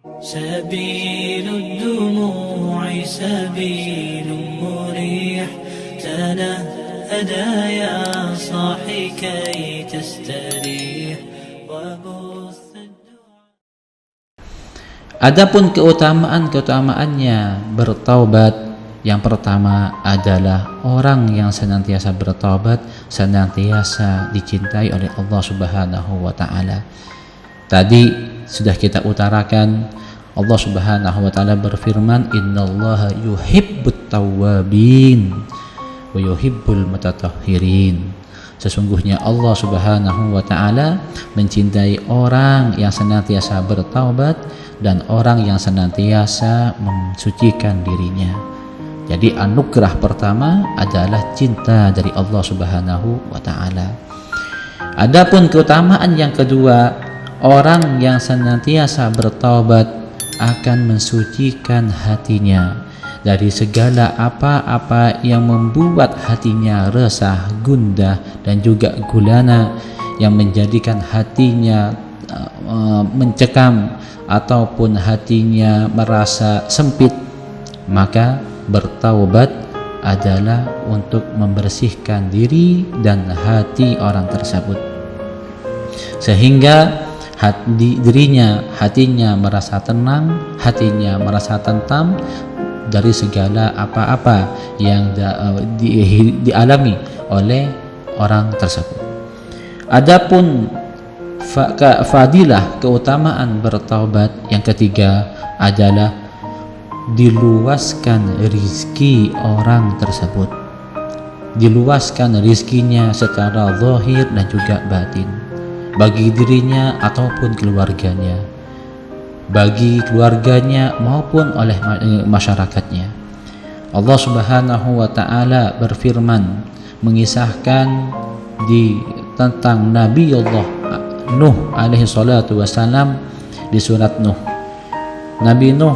سبيل الدموع سبيل مريح تنهدى يا صاحي كي تستريح وبث Adapun keutamaan-keutamaannya bertaubat, yang pertama adalah orang yang senantiasa bertaubat senantiasa dicintai oleh Allah Subhanahu wa taala. Tadi sudah kita utarakan, Allah Subhanahu wa taala berfirman, "Innallaha yuhibbut tawwabin wa yuhibbul mutatahhirin." Sesungguhnya Allah Subhanahu wa taala mencintai orang yang senantiasa bertaubat dan orang yang senantiasa mensucikan dirinya. Jadi anugerah pertama adalah cinta dari Allah Subhanahu wa taala. Adapun keutamaan yang kedua, orang yang senantiasa bertaubat akan mensucikan hatinya dari segala apa-apa yang membuat hatinya resah, gundah dan juga gulana, yang menjadikan hatinya mencekam ataupun hatinya merasa sempit. Maka bertaubat adalah untuk membersihkan diri dan hati orang tersebut, sehingga hatinya merasa tenang, hatinya merasa tentam dari segala apa-apa yang dialami oleh orang tersebut. Adapun fadilah keutamaan bertaubat yang ketiga adalah diluaskan rizki orang tersebut, diluaskan rizkinya secara zahir dan juga batin bagi dirinya ataupun keluarganya, bagi keluarganya maupun oleh masyarakatnya. Allah Subhanahu wa taala berfirman mengisahkan tentang Nabi Allah Nuh alaihi salatu wassalam di surat Nuh. Nabi Nuh,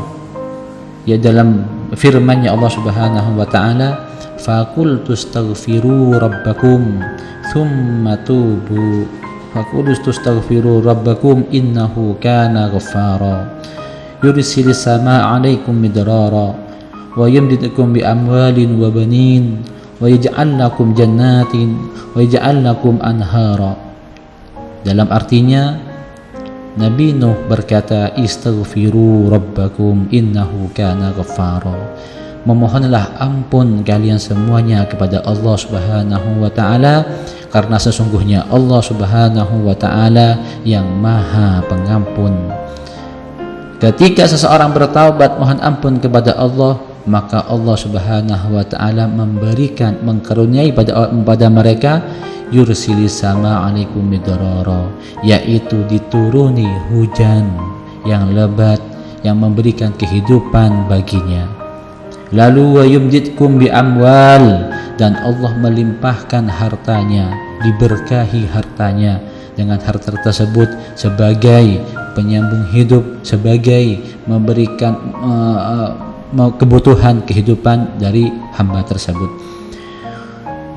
ya, dalam firman-Nya Allah Subhanahu wa taala, faqultu astaghfiru rabbakum thumma tubu faqultu astaghfiru rabbakum innahu kana ghaffara yursilis samaa 'alaikum midrara wa yumdidukum bi amwalin wa banin wa yaj'al lakum jannatin wa yaj'al lakum anhara. Dalam artinya, Nabi Nuh berkata, istaghfiru rabbakum innahu kana ghaffara. Memohonlah ampun kalian semuanya kepada Allah Subhanahu wa taala, karena sesungguhnya Allah Subhanahu wa taala yang Maha Pengampun. Ketika seseorang bertaubat mohon ampun kepada Allah, maka Allah Subhanahu wa taala mengkaruniai pada mereka yursilis sama alaikum midrara, yaitu dituruni hujan yang lebat yang memberikan kehidupan baginya. Lalu wa yumditkum bi amwal, dan Allah melimpahkan hartanya, diberkahi hartanya dengan harta tersebut sebagai penyambung hidup, sebagai memberikan kebutuhan kehidupan dari hamba tersebut.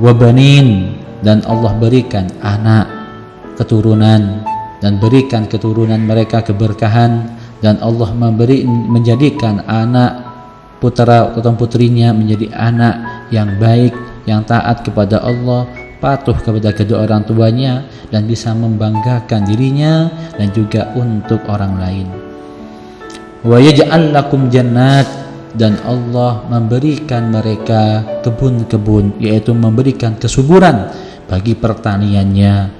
Wa banin, dan Allah berikan anak, keturunan, dan berikan keturunan mereka keberkahan, dan Allah menjadikan anak putra atau putrinya menjadi anak yang baik, yang taat kepada Allah, patuh kepada kedua orang tuanya, dan bisa membanggakan dirinya dan juga untuk orang lain. Wa yaj'al lakum jannat, dan Allah memberikan mereka kebun-kebun, yaitu memberikan kesuburan bagi pertaniannya.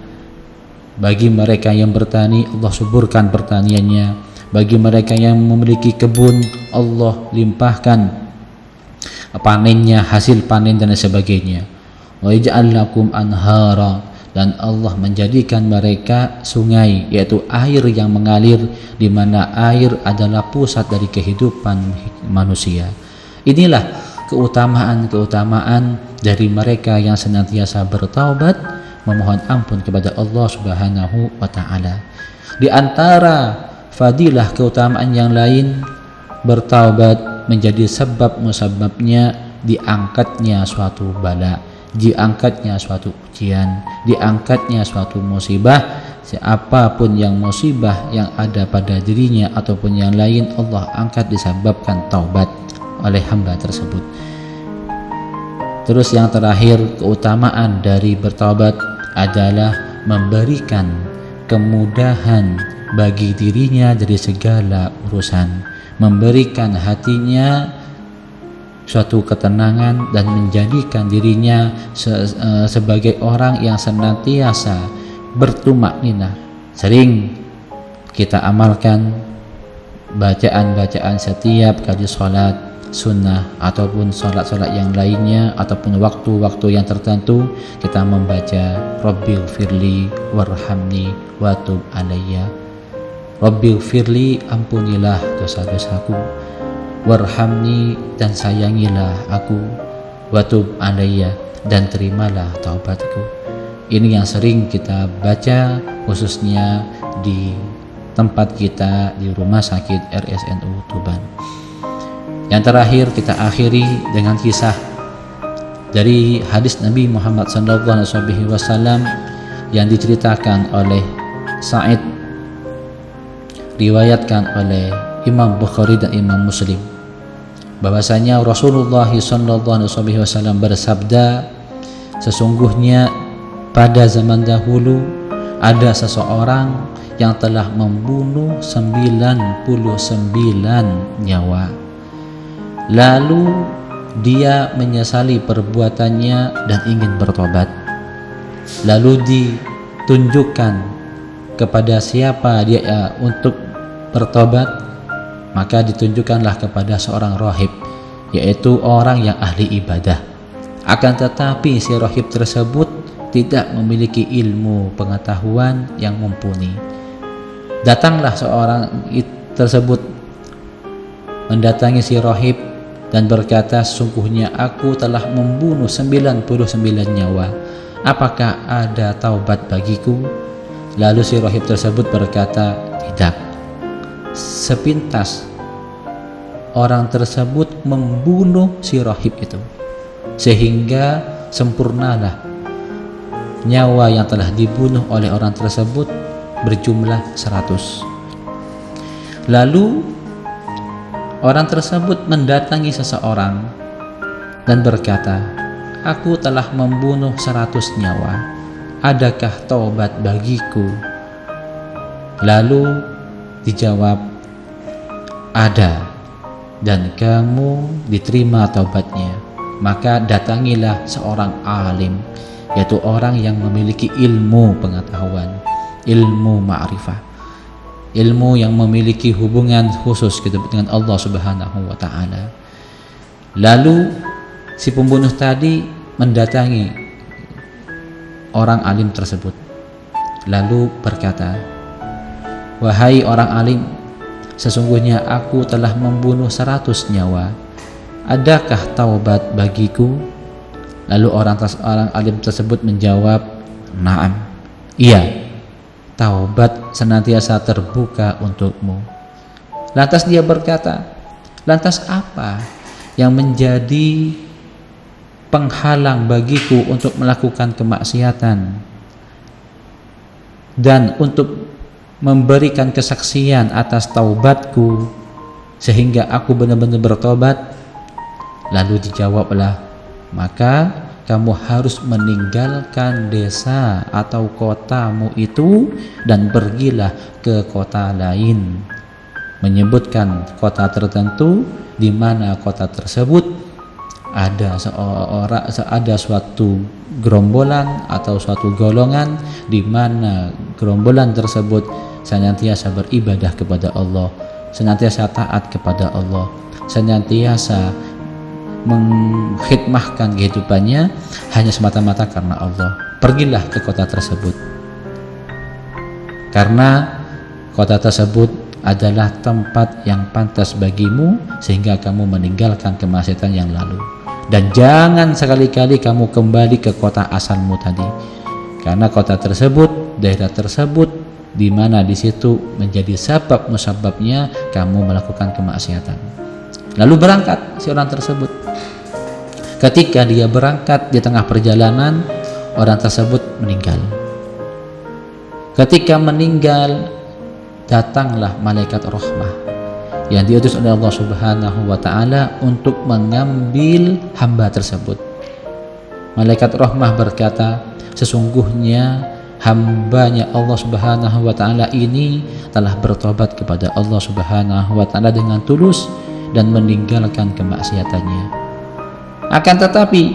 Bagi mereka yang bertani, Allah suburkan pertaniannya. Bagi mereka yang memiliki kebun, Allah limpahkan panennya, hasil panen dan sebagainya. Wa yaj'al lakum anhara, dan Allah menjadikan mereka sungai, yaitu air yang mengalir, di mana air adalah pusat dari kehidupan manusia. Inilah keutamaan-keutamaan dari mereka yang senantiasa bertaubat, memohon ampun kepada Allah Subhanahu wa taala. Di antara fadilah keutamaan yang lain, bertaubat menjadi sebab musababnya diangkatnya suatu bala, diangkatnya suatu ujian, diangkatnya suatu musibah siapapun yang musibah yang ada pada dirinya ataupun yang lain, Allah angkat disebabkan taubat oleh hamba tersebut. Terus yang terakhir, keutamaan dari bertaubat adalah memberikan kemudahan bagi dirinya dari segala urusan, memberikan hatinya suatu ketenangan dan menjadikan dirinya sebagai orang yang senantiasa bertumakninah. Sering kita amalkan bacaan-bacaan setiap kali sholat sunnah ataupun sholat-sholat yang lainnya ataupun waktu-waktu yang tertentu, kita membaca Rabbil firli warhamni watub alayya. Rabbil firli, ampunilah dosa-dosaku, warhamni, dan sayangilah aku, watub alayya, dan terimalah taubatku. Ini yang sering kita baca khususnya di tempat kita di rumah sakit RSNU Tuban. Yang terakhir kita akhiri dengan kisah dari hadis Nabi Muhammad SAW yang diceritakan oleh Sa'id, riwayatkan oleh Imam Bukhari dan Imam Muslim, bahwasanya Rasulullah SAW bersabda, sesungguhnya pada zaman dahulu ada seseorang yang telah membunuh 99 nyawa. Lalu dia menyesali perbuatannya dan ingin bertobat. Lalu ditunjukkan kepada siapa dia untuk bertobat, maka ditunjukkanlah kepada seorang rahib, yaitu orang yang ahli ibadah. Akan tetapi si rahib tersebut tidak memiliki ilmu pengetahuan yang mumpuni. Datanglah seorang tersebut mendatangi si rahib dan berkata, sungguhnya aku telah membunuh 99 nyawa, apakah ada taubat bagiku? Lalu si rahib tersebut berkata, tidak. Sepintas orang tersebut membunuh si rahib itu, sehingga sempurnalah nyawa yang telah dibunuh oleh orang tersebut berjumlah 100. Lalu orang tersebut mendatangi seseorang dan berkata, aku telah membunuh 100 nyawa, adakah taubat bagiku? Lalu dijawab, ada, dan kamu diterima taubatnya. Maka datangilah seorang alim, yaitu orang yang memiliki ilmu pengetahuan, ilmu ma'rifah, ilmu yang memiliki hubungan khusus dengan Allah Subhanahu wa ta'ala. Lalu si pembunuh tadi mendatangi orang alim tersebut, lalu berkata, wahai orang alim, sesungguhnya aku telah membunuh 100 nyawa, adakah taubat bagiku? Lalu orang alim tersebut menjawab, na'am, iya, taubat senantiasa terbuka untukmu. Lantas dia berkata, lantas apa yang menjadi penghalang bagiku untuk melakukan kemaksiatan dan untuk memberikan kesaksian atas taubatku sehingga aku benar-benar bertobat? Lalu dijawablah, maka kamu harus meninggalkan desa atau kotamu itu dan pergilah ke kota lain. Menyebutkan kota tertentu di mana kota tersebut ada suatu gerombolan atau suatu golongan di mana gerombolan tersebut senantiasa beribadah kepada Allah, senantiasa taat kepada Allah, senantiasa mengkhidmahkan kehidupannya hanya semata-mata karena Allah. Pergilah ke kota tersebut, karena kota tersebut adalah tempat yang pantas bagimu sehingga kamu meninggalkan kemaksiatan yang lalu. Dan jangan sekali-kali kamu kembali ke kota asalmu tadi, karena kota tersebut, daerah tersebut, di mana di situ menjadi sebab musababnya kamu melakukan kemaksiatan. Lalu berangkat si orang tersebut. Ketika dia berangkat, di tengah perjalanan orang tersebut meninggal. Ketika meninggal, datanglah malaikat rahmah yang diutus oleh Allah Subhanahu wa taala untuk mengambil hamba tersebut. Malaikat rahmah berkata, sesungguhnya hambanya Allah Subhanahu wa taala ini telah bertobat kepada Allah Subhanahu wa taala dengan tulus dan meninggalkan kemaksiatannya. Akan tetapi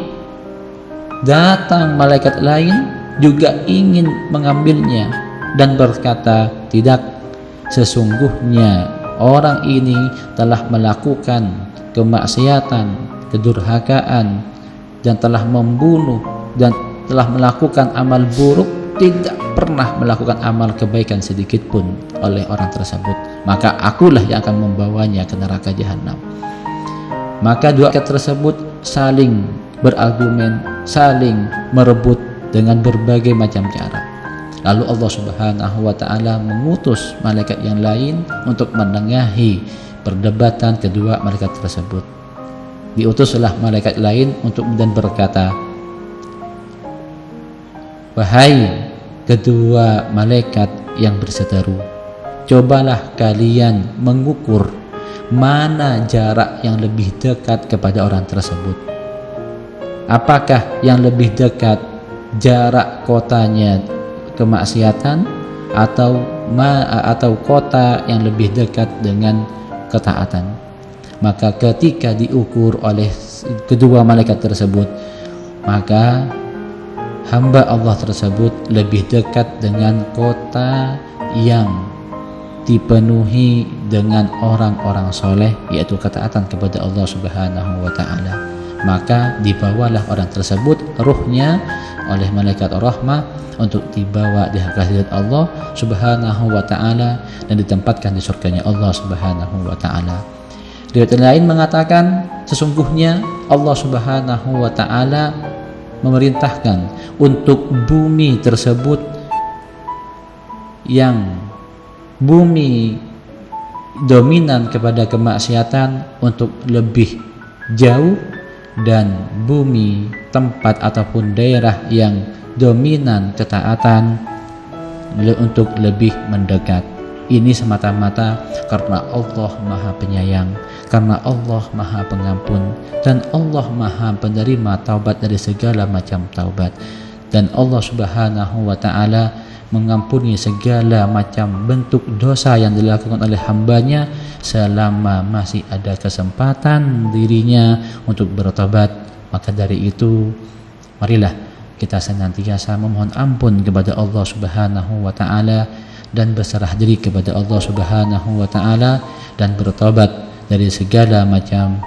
datang malaikat lain juga ingin mengambilnya dan berkata, tidak, sesungguhnya orang ini telah melakukan kemaksiatan, kedurhakaan, dan telah membunuh dan telah melakukan amal buruk, tidak pernah melakukan amal kebaikan sedikit pun oleh orang tersebut, maka akulah yang akan membawanya ke neraka jahanam. Maka dua malaikat tersebut saling berargumen, saling merebut dengan berbagai macam cara. Lalu Allah Subhanahu wa taala mengutus malaikat yang lain untuk menengahi perdebatan kedua malaikat tersebut. Diutuslah malaikat lain untuk dan berkata, wahai kedua malaikat yang berseteru, cobalah kalian mengukur mana jarak yang lebih dekat kepada orang tersebut. Apakah yang lebih dekat jarak kotanya kemaksiatan atau kota yang lebih dekat dengan ketaatan? Maka ketika diukur oleh kedua malaikat tersebut, maka hamba Allah tersebut lebih dekat dengan kota yang dipenuhi dengan orang-orang soleh, yaitu ketaatan kepada Allah Subhanahu wa taala. Maka dibawalah orang tersebut ruhnya oleh malaikat rahmah untuk dibawa di hadirat Allah Subhanahu wa taala dan ditempatkan di surganya Allah Subhanahu wa taala. Riwayat lain mengatakan, sesungguhnya Allah Subhanahu wa taala memerintahkan untuk bumi tersebut, yang bumi dominan kepada kemaksiatan, untuk lebih jauh, dan bumi tempat ataupun daerah yang dominan ketaatan untuk lebih mendekat. Ini semata-mata karena Allah Maha Penyayang, karena Allah Maha Pengampun, dan Allah Maha Penerima taubat dari segala macam taubat. Dan Allah Subhanahu wa taala mengampuni segala macam bentuk dosa yang dilakukan oleh hambanya selama masih ada kesempatan dirinya untuk bertobat. Maka dari itu, marilah kita senantiasa memohon ampun kepada Allah Subhanahu wa taala dan berserah diri kepada Allah Subhanahu wa taala dan bertobat dari segala macam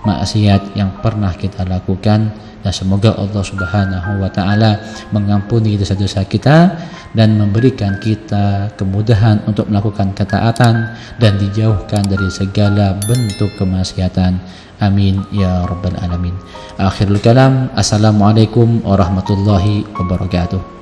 maksiat yang pernah kita lakukan. Dan semoga Allah Subhanahu wa taala mengampuni dosa-dosa kita dan memberikan kita kemudahan untuk melakukan ketaatan dan dijauhkan dari segala bentuk kemaksiatan. Amin ya rabbal alamin. Akhirul kalam. Assalamualaikum warahmatullahi wabarakatuh.